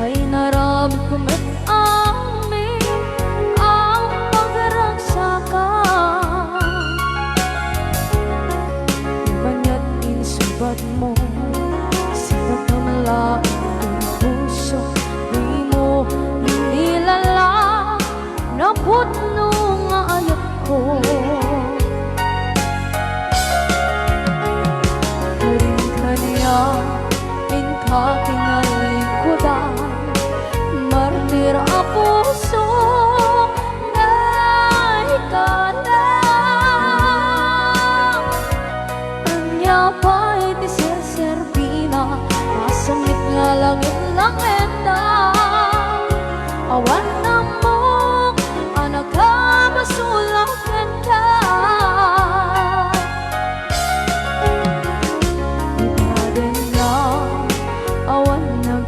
ay naramit ko met amin ang pagragsakan. Banya't insubat mo sa pagkamalain kong puso, di mo inilala na putno nga ayat ko. Kinalikodan, martir a puso na ikalang. Anya pa'y ti serservina, masamit nga langit lang enda. Awan na mo, anak ka masulak enda.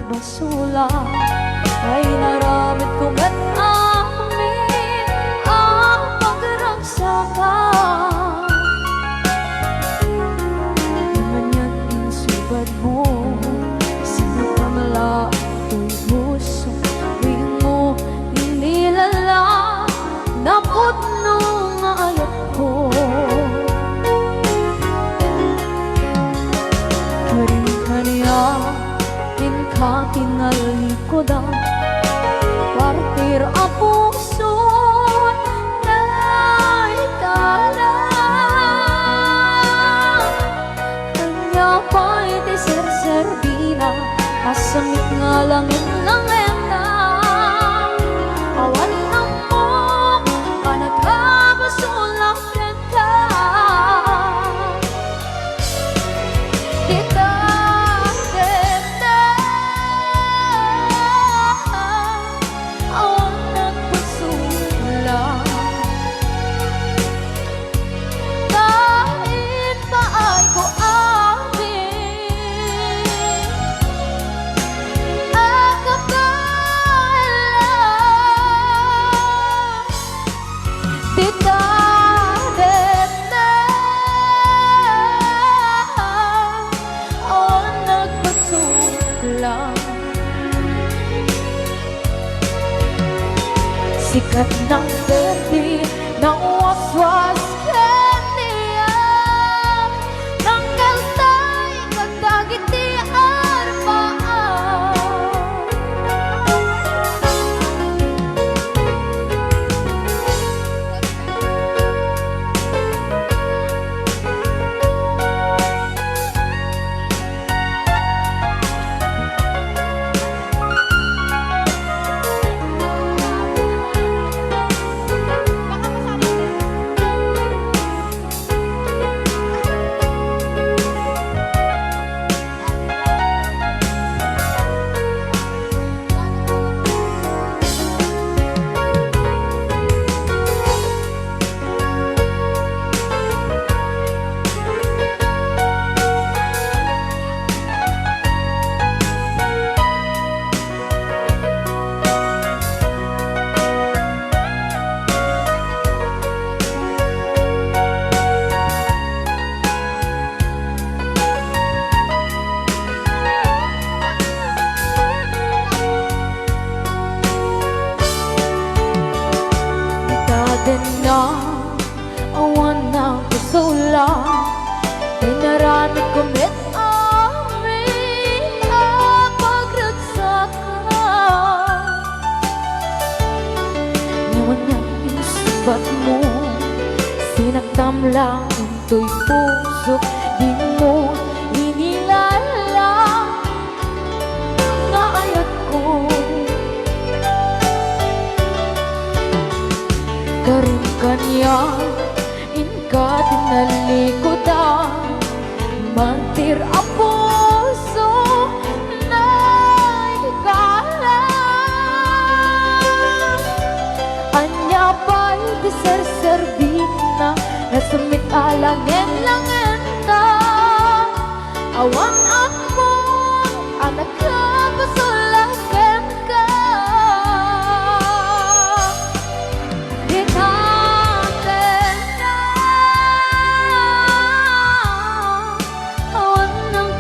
Basula ay naramit ko met amin ang pagragsakan. Namanyan insubad mo sa nakamala ko'y puso, di mo inilala na putno nga ayat ko. Karin-kaniya kinalikodan, partir a puso na ikalang. Kanya pa'y ti serservina, asamit nga langit lang enda. Awan na mo, panagkabasulak enda. Kita sikat ng berdi ng waswas kaniya, ng kaltay kagdagit di arbaan. Na awan na kusula, inaramit ko met amin ang pagragsakan. Ngayon niya insubat mo, sinaktam lang ito'y puso, di mo inilala nga ayat ko. Karin-kanya inka tinalikodan, martir a puso na ikalang. Anya pa'y ti serservina, nasamit alangin lang enda. Awan ako, anak ka basulakan ka. Awan ng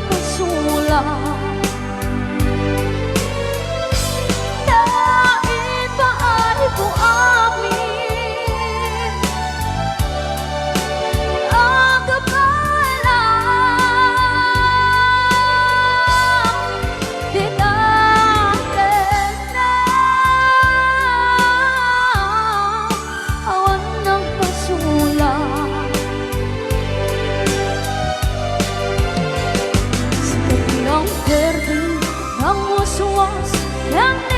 ครั้งใน